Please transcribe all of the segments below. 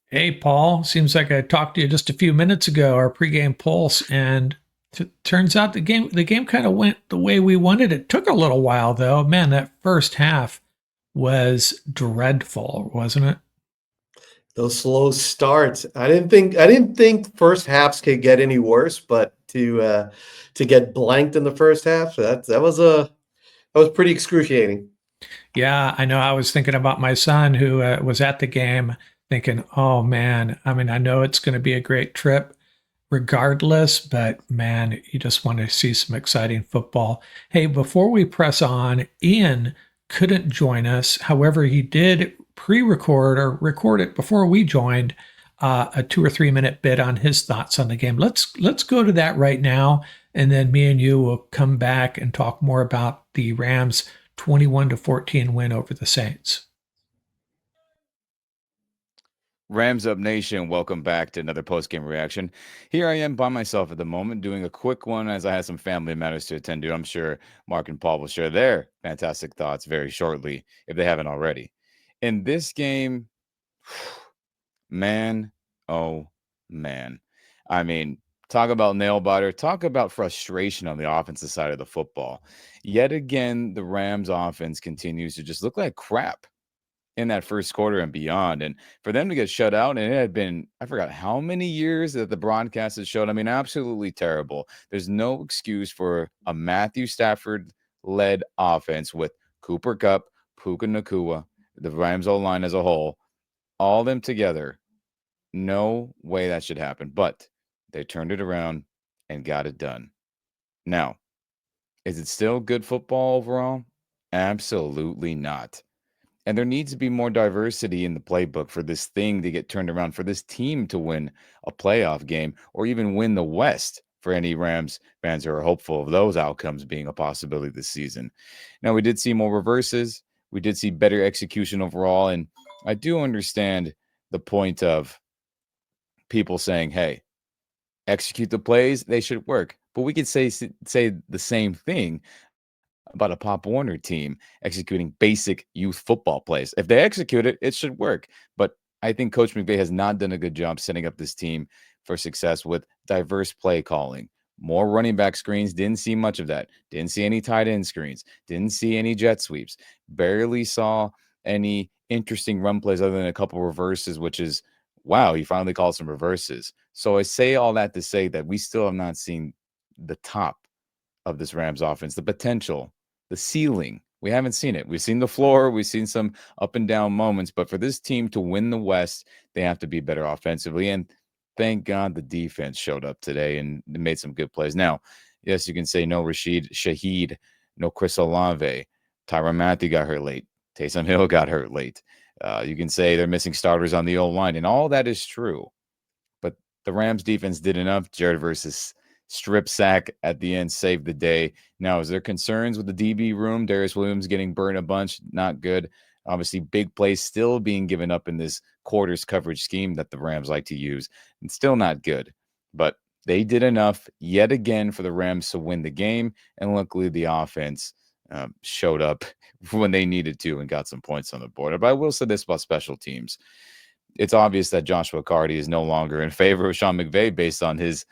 Hey, Paul. Seems like I talked to you just a few minutes ago, our pregame pulse, and turns out the game kind of went the way we wanted. It took a little while though. Man, that first half was dreadful, wasn't it? Those slow starts. I didn't think first halves could get any worse, but to get blanked in the first half, that was pretty excruciating. Yeah, I know. I was thinking about my son who was at the game, thinking, "Oh man, I mean, I know it's going to be a great trip regardless, but man, you just want to see some exciting football." Hey, before we press on, Ian couldn't join us. However, he did pre-record or record it before we joined a 2 or 3 minute bit on his thoughts on the game. Let's go to that right now, and then me and you will come back and talk more about the Rams' 21-14 win over the Saints. Rams Up Nation, welcome back to another post-game reaction. Here I am by myself at the moment, doing a quick one as I had some family matters to attend to. I'm sure Mark and Paul will share their fantastic thoughts very shortly, if they haven't already. In this game, man, oh man. I mean, talk about nail biter, talk about frustration on the offensive side of the football. Yet again, the Rams offense continues to just look like crap in that first quarter and beyond. And for them to get shut out, and it had been, I forgot how many years that the broadcast has showed. I mean, absolutely terrible. There's no excuse for a Matthew Stafford led offense with Cooper Cup, Puka Nakua, the Rams O line as a whole, all them together. No way that should happen. But they turned it around and got it done. Now, is it still good football overall? Absolutely not. And there needs to be more diversity in the playbook for this thing to get turned around, for this team to win a playoff game or even win the West for any Rams fans who are hopeful of those outcomes being a possibility this season. Now, we did see more reverses. We did see better execution overall. And I do understand the point of people saying, hey, execute the plays, they should work. But we could say the same thing about a Pop Warner team executing basic youth football plays. If they execute it, it should work. But I think Coach McVay has not done a good job setting up this team for success with diverse play calling. More running back screens, didn't see much of that. Didn't see any tight end screens. Didn't see any jet sweeps. Barely saw any interesting run plays other than a couple reverses, which is wow, he finally called some reverses. So I say all that to say that we still have not seen the top of this Rams offense, the potential, the ceiling. We haven't seen it. We've seen the floor, we've seen some up and down moments, but for this team to win the West, they have to be better offensively. And thank God the defense showed up today and made some good plays. Now, yes, you can say no Rashid Shaheed, no Chris Olave. Tyrann Matthew got hurt late. Taysom Hill got hurt late. You can say they're missing starters on the old line, and all that is true. But the Rams defense did enough. Jared versus strip sack at the end saved the day. Now, is there concerns with the DB room? Darius Williams getting burned a bunch, not good. Obviously, big plays still being given up in this quarters coverage scheme that the Rams like to use, and still not good. But they did enough yet again for the Rams to win the game, and luckily the offense showed up when they needed to and got some points on the board. But I will say this about special teams. It's obvious that Joshua Carty is no longer in favor of Sean McVay based on his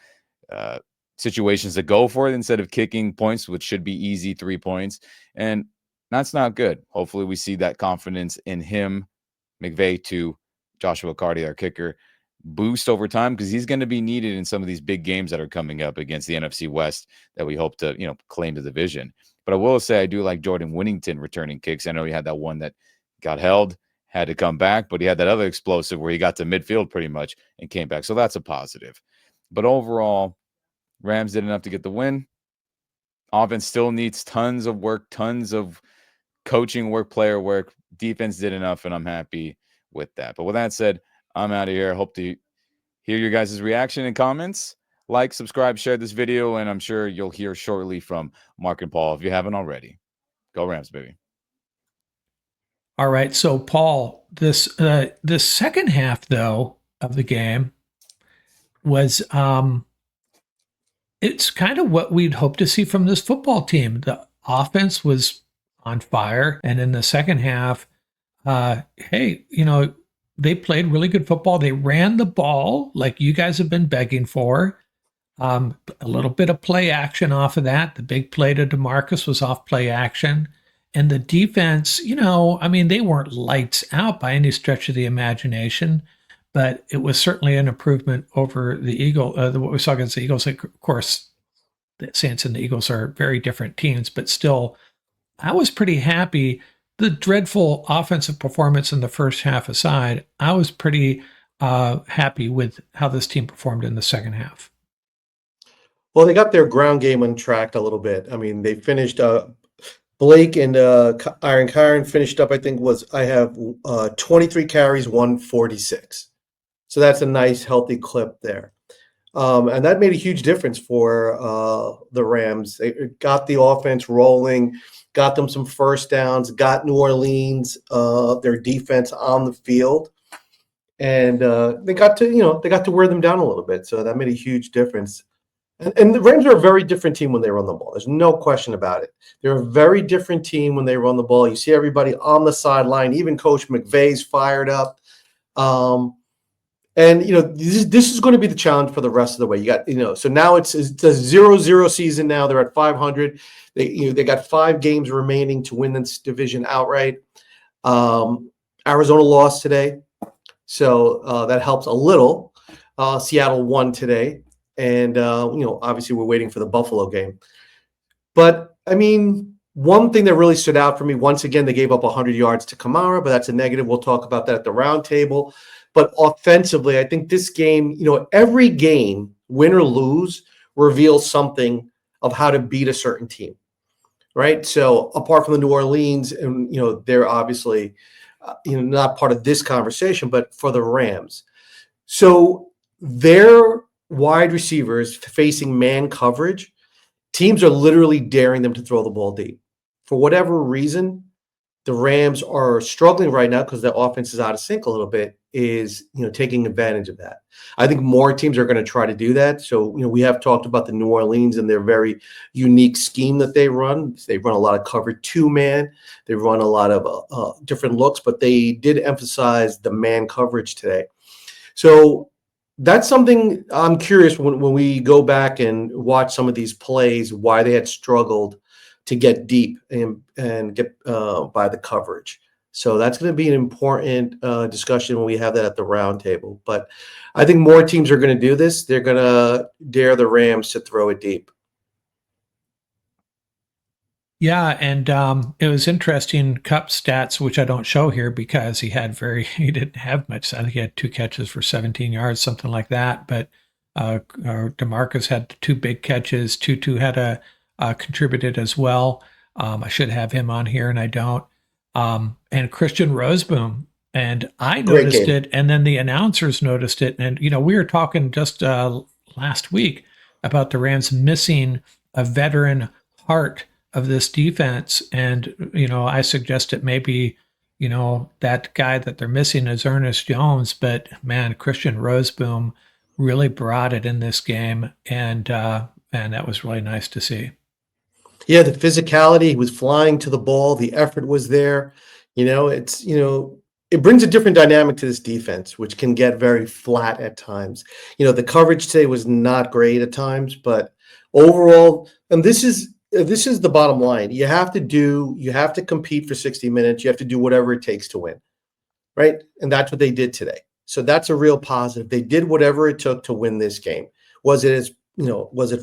uh, situations to go for it instead of kicking points, which should be easy 3 points. And that's not good. Hopefully, we see that confidence in him, McVay, to Joshua Carty, our kicker, boost over time because he's going to be needed in some of these big games that are coming up against the NFC West that we hope to, claim the division. But I will say I do like Jordan Winnington returning kicks. I know he had that one that got held, had to come back, but he had that other explosive where he got to midfield pretty much and came back. So that's a positive. But overall, Rams did enough to get the win. Offense still needs tons of work, tons of coaching work, player work. Defense did enough, and I'm happy with that. But with that said, I'm out of here. I hope to hear your guys' reaction and comments. Like, subscribe, share this video, and I'm sure you'll hear shortly from Mark and Paul if you haven't already. Go Rams, baby. All right, so Paul, this second half though of the game was it's kind of what we'd hope to see from this football team. The offense was on fire, and in the second half, hey, they played really good football. They ran the ball like you guys have been begging for. A little bit of play action off of that. The big play to DeMarcus was off play action. And the defense, I mean, they weren't lights out by any stretch of the imagination, but it was certainly an improvement over the what we saw against the Eagles. Of course, the Saints and the Eagles are very different teams, but still, I was pretty happy. The dreadful offensive performance in the first half aside, I was pretty happy with how this team performed in the second half. Well, they got their ground game untracked a little bit. I mean, they finished Blake and Aaron Kyron finished up, I have 23 carries, 146. So that's a nice, healthy clip there. And that made a huge difference for the Rams. It got the offense rolling, got them some first downs, got New Orleans, their defense on the field. And they got to wear them down a little bit. So that made a huge difference. And the Rams are a very different team when they run the ball. There's no question about it. They're a very different team when they run the ball. You see everybody on the sideline. Even Coach McVay's fired up. And this is going to be the challenge for the rest of the way. You got so now it's a 0-0 season. Now they're at 500. They got 5 games remaining to win this division outright. Arizona lost today, so that helps a little. Seattle won today. And, obviously we're waiting for the Buffalo game. But, I mean, one thing that really stood out for me, once again, they gave up 100 yards to Kamara, but that's a negative. We'll talk about that at the round table. But offensively, I think this game, every game, win or lose, reveals something of how to beat a certain team, right? So apart from the New Orleans, and, they're obviously, not part of this conversation, but for the Rams. So their wide receivers facing man coverage, teams are literally daring them to throw the ball deep. For whatever reason, the Rams are struggling right now because their offense is out of sync a little bit, is taking advantage of that. I think more teams are going to try to do that. So, we have talked about the New Orleans and their very unique scheme that they run. They run a lot of cover 2-man. They run a lot of different looks, but they did emphasize the man coverage today. So that's something I'm curious when we go back and watch some of these plays, why they had struggled to get deep and get by the coverage. So that's going to be an important discussion when we have that at the round table. But I think more teams are going to do this. They're going to dare the Rams to throw it deep. Yeah, and it was interesting. Cup stats, which I don't show here because he didn't have much. I think he had 2 catches for 17 yards, something like that. But DeMarcus had 2 big catches. Tutu had contributed as well. I should have him on here, and I don't. And Christian Roseboom, and I noticed it, and then the announcers noticed it. And we were talking just last week about the Rams missing a veteran heart of this defense. And, I suggested maybe, that guy that they're missing is Ernest Jones, but man, Christian Roseboom really brought it in this game. And that was really nice to see. Yeah, the physicality, he was flying to the ball. The effort was there. It brings a different dynamic to this defense, which can get very flat at times. The coverage today was not great at times, but overall, and this is the bottom line. You have to compete for 60 minutes. You have to do whatever it takes to win, right? And that's what they did today. So that's a real positive. They did whatever it took to win this game. Was it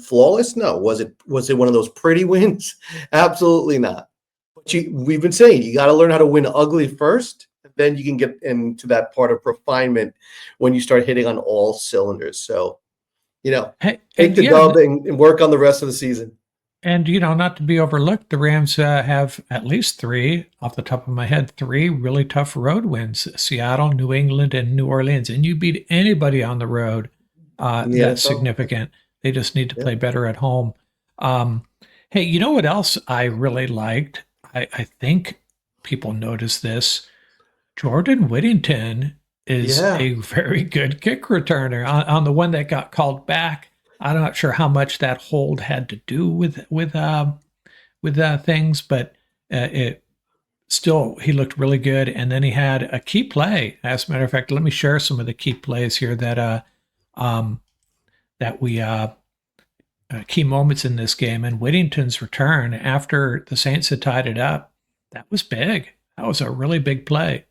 flawless? No. Was it one of those pretty wins? Absolutely not. But we've been saying you got to learn how to win ugly first, and then you can get into that part of refinement when you start hitting on all cylinders. So, take the dub and work on the rest of the season. And, not to be overlooked, the Rams have at least 3, off the top of my head, 3 really tough road wins: Seattle, New England, and New Orleans. And you beat anybody on the road. That's significant. They just need to play better at home. Hey, you know what else I really liked? I think people notice this. Jordan Whittington is a very good kick returner. On the one that got called back, I'm not sure how much that hold had to do with things, but it still, he looked really good. And then he had a key play. As a matter of fact, let me share some of the key plays here um, that we key moments in this game. And Whittington's return after the Saints had tied it up, that was big. That was a really big play.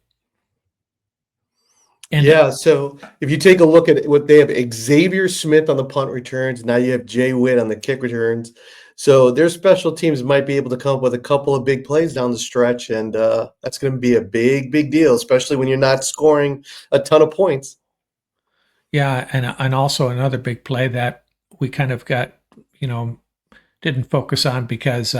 And yeah, so if you take a look at what they have, Xavier Smith on the punt returns. Now you have Jay Witt on the kick returns. So their special teams might be able to come up with a couple of big plays down the stretch, and that's going to be a big deal, especially when you're not scoring a ton of points. yeah, and also another big play that we kind of got, you know, didn't focus on because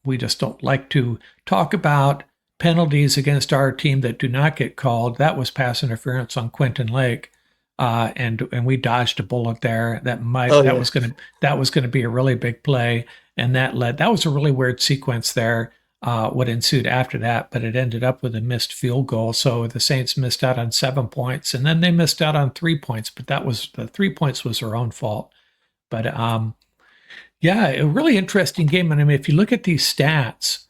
we just don't like to talk about penalties against our team that do not get called. That was pass interference on Quentin Lake, and we dodged a bullet there. Oh That yeah, was going to be a really big play, and that was a really weird sequence there. What ensued after that, but it ended up with a missed field goal. So the Saints missed out on 7 points, and then they missed out on 3 points. But that was the 3 points was their own fault. But yeah, a really interesting game. And I mean, if you look at these stats,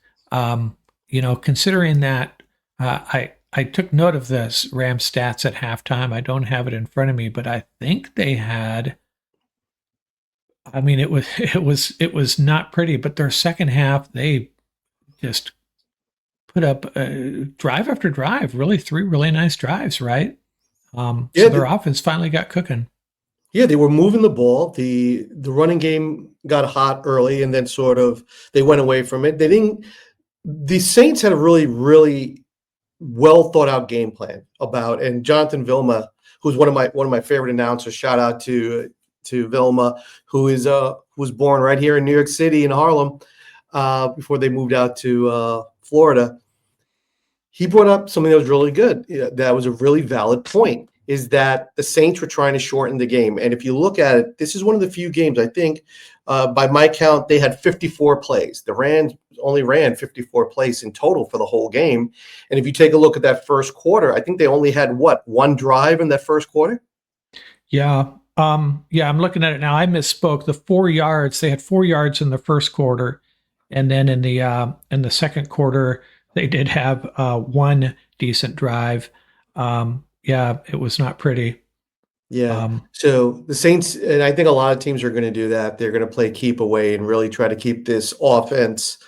considering that I took note of this Rams stats at halftime. I don't have it in front of me, but I think they had. I mean, it was not pretty, but their second half they just put up drive after drive, really three really nice drives, right? So yeah, their offense finally got cooking. yeah. They were moving the ball. The running game got hot early, and then sort of they went away from it. They didn't. The Saints had a really well thought out game plan about, and Jonathan Vilma, who's one of my favorite announcers. Shout out to Vilma, who was born right here in New York City in Harlem, before they moved out to Florida. He brought up something that was really good. That was a really valid point. Is that the Saints were trying to shorten the game, and if you look at it, this is one of the few games I think, by my count, they had 54 plays. The Rams only ran 54 plays in total for the whole game. And if you take a look at that first quarter, I think they only had one drive in that first quarter. Yeah. Yeah, I'm looking at it now. I misspoke. The 4 yards, they had 4 yards in the first quarter. And then in the second quarter, they did have one decent drive. Yeah, it was not pretty. Yeah. Um, So the Saints, and I think a lot of teams are going to do that. They're going to play keep away and really try to keep this offense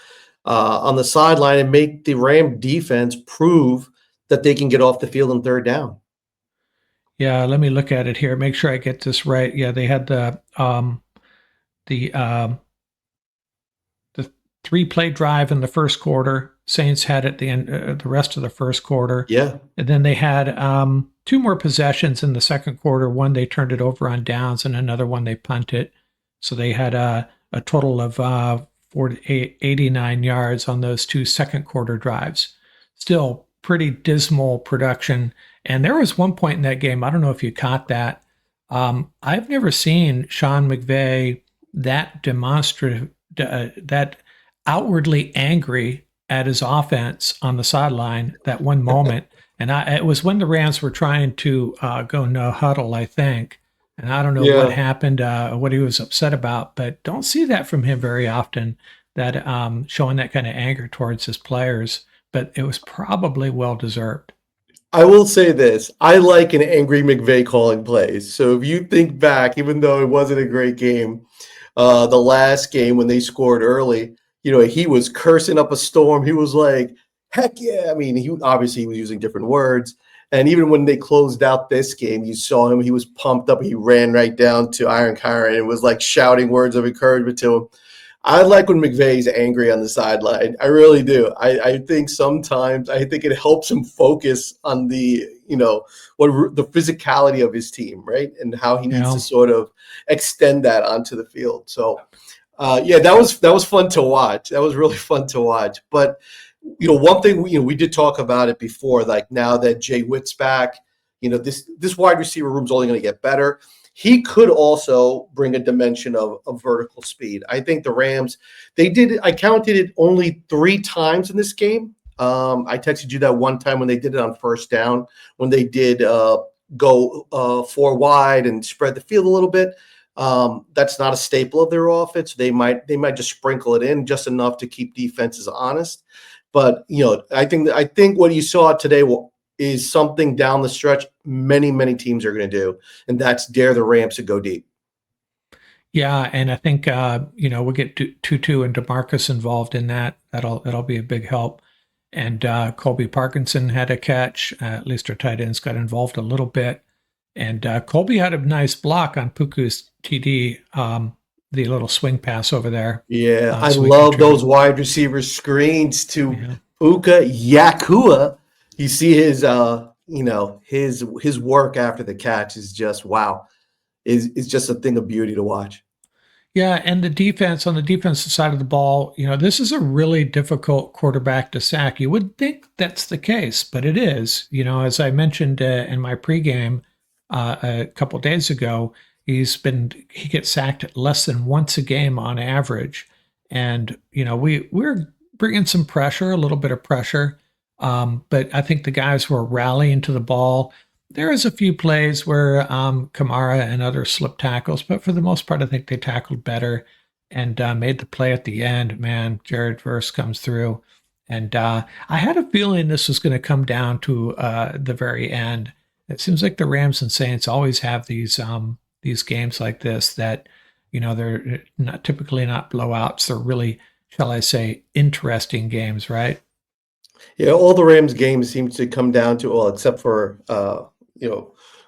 on the sideline and make the Ram defense prove that they can get off the field on third down. yeah, let me look at it here. Make sure I get this right. Yeah, they had the the 3 play drive in the first quarter. Saints had it the end, the rest of the first quarter. Yeah. And then they had 2 more possessions in the second quarter. One they turned it over on downs, and another one they punted. So they had a total of 89 yards on those 2 second quarter drives. Still pretty dismal production. And there was one point in that game, I don't know if you caught that. I've never seen Sean McVay that demonstrative, that outwardly angry at his offense on the sideline that one moment. And it was when the Rams were trying to go no huddle, I think. And I don't know what Yeah. happened, what he was upset about, but don't see that from him very often, that showing that kind of anger towards his players. But it was probably well deserved. I will say this. I like an angry McVay calling plays. So if you think back, even though it wasn't a great game, the last game when they scored early, he was cursing up a storm. He was like, heck yeah. I mean, he was using different words. And even when they closed out this game, you saw him, he was pumped up. He ran right down to Iron Kyron and was like shouting words of encouragement to him. I like when McVay's angry on the sideline. I really do. I think sometimes it helps him focus on the the physicality of his team, right, and how he needs to Yeah. sort of extend that onto the field. So, yeah, that was fun to watch. That was really fun to watch. But one thing we did talk about it before. Like now that Jay Witt's back, this wide receiver room's only going to get better. He could also bring a dimension of vertical speed. I think the Rams, I counted it only 3 times in this game. I texted you that one time when they did it on first down, when they did go 4 wide and spread the field a little bit. That's not a staple of their offense. They might just sprinkle it in just enough to keep defenses honest. But I think what you saw today is something down the stretch many teams are going to do, and that's dare the Rams to go deep. Yeah, and I think we'll get Tutu and DeMarcus involved in that. That'll be a big help. And Colby Parkinson had a catch. At least our tight ends got involved a little bit. And Colby had a nice block on Puku's TD, the little swing pass over there. Yeah, I so we love contribute. those wide receiver screens to Yeah. Puka Yakua. You see his his work after the catch is just wow. Is just a thing of beauty to watch. Yeah, and the defense on the defensive side of the ball, this is a really difficult quarterback to sack. You would think that's the case, but it is. As I mentioned in my pregame a couple days ago, he gets sacked less than once a game on average, and we're bringing some pressure, a little bit of pressure, but I think the guys were rallying to the ball. There is a few plays where Kamara and others slipped tackles, but for the most part, I think they tackled better and made the play at the end. Man, Jared Verse comes through. And I had a feeling this was going to come down to the very end. It seems like the Rams and Saints always have these games like this that, they're not typically not blowouts. They're really, shall I say, interesting games, right? Yeah, all the Rams games seem to come down to, well, except for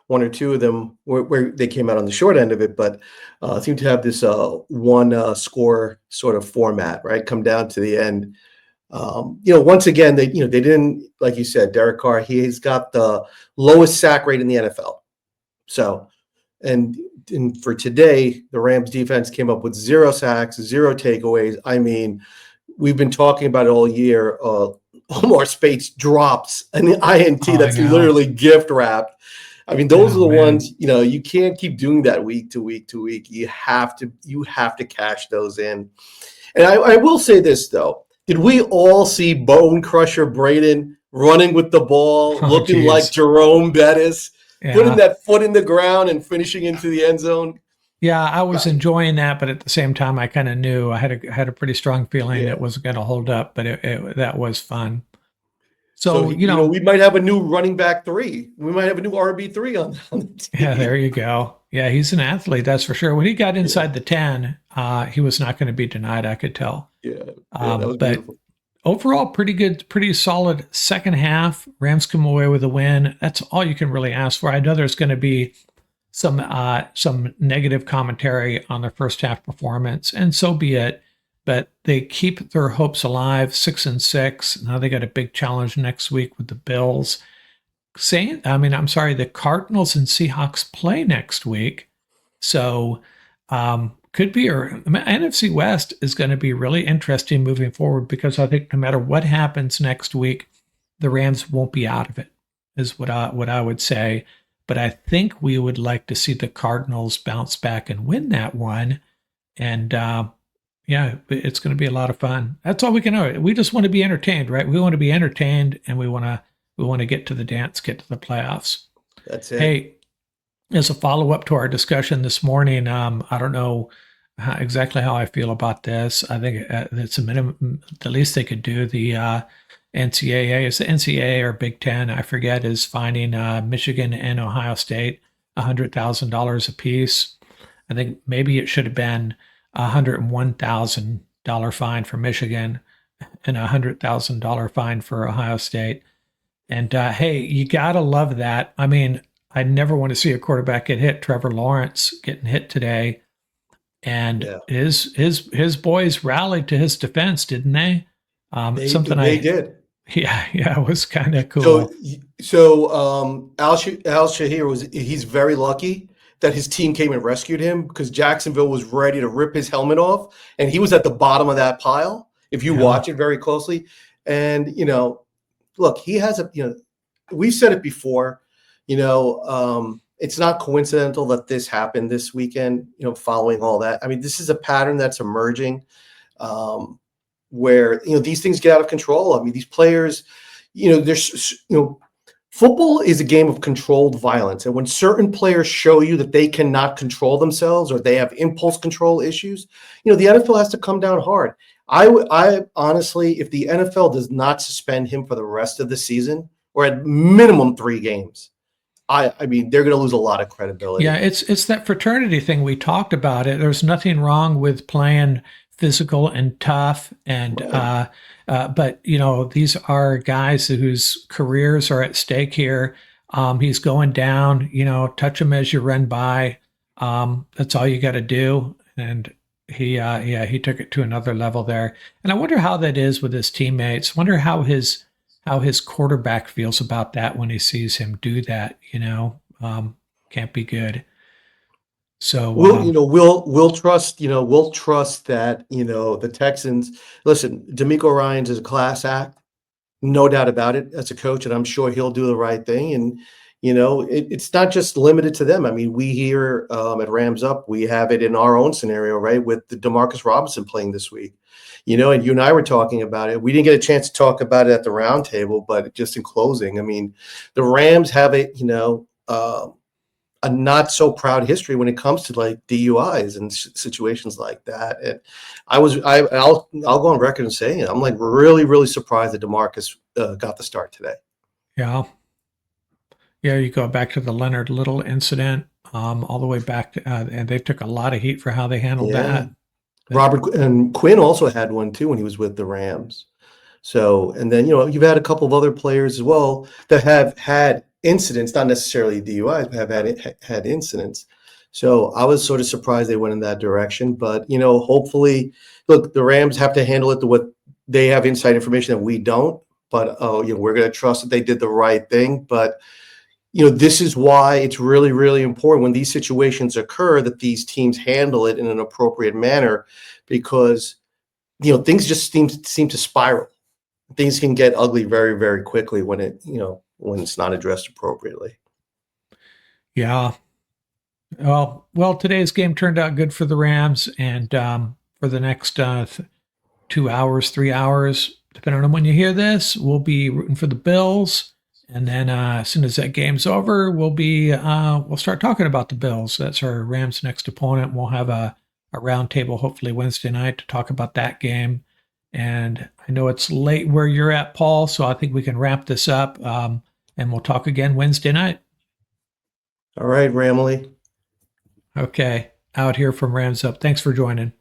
one or two of them where they came out on the short end of it, but seem to have this one score sort of format, right? Come down to the end. Once again, they didn't, like you said, Derek Carr, he's got the lowest sack rate in the NFL. So, and for today, the Rams defense came up with 0 sacks, 0 takeaways. I mean, we've been talking about it all year. Omar Spates drops an INT that's literally gift wrapped. I mean, those are the ones, you can't keep doing that week to week to week. You have to cash those in. And I will say this, though. Did we all see Bone Crusher Braden running with the ball, looking like Jerome Bettis, putting that foot in the ground and finishing into the end zone? Yeah, I was enjoying that, but at the same time, I kind of knew I had a pretty strong feeling it wasn't going to hold up, but that was fun. So we might have a new running back 3. We might have a new RB3 on the team. Yeah, there you go. Yeah, he's an athlete, that's for sure. When he got inside the 10, he was not going to be denied, I could tell. Yeah, that was but beautiful. Overall, pretty good, pretty solid second half. Rams come away with a win. That's all you can really ask for. I know there's going to be some negative commentary on their first half performance, and so be it. But they keep their hopes alive, 6-6. Now they got a big challenge next week with the Bills. The Cardinals and Seahawks play next week. So could be, NFC West is going to be really interesting moving forward, because I think no matter what happens next week, the Rams won't be out of it, is what I would say. But I think we would like to see the Cardinals bounce back and win that one. And it's going to be a lot of fun. That's all we can know. We just want to be entertained, right? We want to be entertained, and we want to get to the dance, get to the playoffs. That's it. Hey, as a follow-up to our discussion this morning, I don't know exactly how I feel about this. I think it's a minimum. The least they could do. The NCAA, is the NCAA or Big Ten, I forget, is fining Michigan and Ohio State $100,000 apiece. I think maybe it should have been $101,000 fine for Michigan and $100,000 fine for Ohio State. And hey, you gotta love that. I mean, I never want to see a quarterback get hit. Trevor Lawrence getting hit today, and his boys rallied to his defense, didn't they? They did. Yeah, it was kind of cool. So Al Shahir he's very lucky that his team came and rescued him, because Jacksonville was ready to rip his helmet off, and he was at the bottom of that pile, if you watch it very closely. And look, he has we've said it before, it's not coincidental that this happened this weekend, following all that. I mean, this is a pattern that's emerging, where these things get out of control. I mean, these players, football is a game of controlled violence, and when certain players show you that they cannot control themselves, or they have impulse control issues, the NFL has to come down hard. I honestly, if the NFL does not suspend him for the rest of the season, or at minimum 3 games, I mean, they're going to lose a lot of credibility. Yeah, it's that fraternity thing we talked about. It there's nothing wrong with playing physical and tough, and Right. but you know these are guys whose careers are at stake here. He's going down. You know, touch him as you run by. That's all you got to do. And he took it to another level there. And I wonder how that is with his teammates. Wonder how his quarterback feels about that when he sees him do that. You know. Can't be good. So We'll trust, we'll trust that, the Texans, listen, D'Amico Ryans is a class act, no doubt about it, as a coach, and I'm sure he'll do the right thing. And, it's not just limited to them. I mean, we here at Rams Up, we have it in our own scenario, right? With the Demarcus Robinson playing this week, and you and I were talking about it. We didn't get a chance to talk about it at the roundtable, but just in closing, I mean, the Rams have a not so proud history when it comes to like DUIs and situations like that. And I'll go on record and saying it. I'm like really surprised that DeMarcus got the start today. yeah, yeah. You go back to the Leonard Little incident, all the way back to, and they took a lot of heat for how they handled Yeah, that. But Robert and Quinn also had one too when he was with the Rams. So, and then you've had a couple of other players as well that have had incidents, not necessarily DUIs, but have had incidents. So I was sort of surprised they went in that direction. But hopefully, look, the Rams have to handle it to what they have inside information that we don't. But we're going to trust that they did the right thing. But this is why it's really important when these situations occur that these teams handle it in an appropriate manner, because things just seem to spiral. Things can get ugly very quickly when when it's not addressed appropriately. yeah, well, today's game turned out good for the Rams, and for the next 2 hours, 3 hours, depending on when you hear this, we'll be rooting for the Bills. And then as soon as that game's over, we'll start talking about the Bills. That's our Rams' next opponent. We'll have a roundtable hopefully Wednesday night to talk about that game. And I know it's late where you're at, Paul, so I think we can wrap this up. And we'll talk again Wednesday night. All right, Ramley. Okay, out here from Rams Up. Thanks for joining.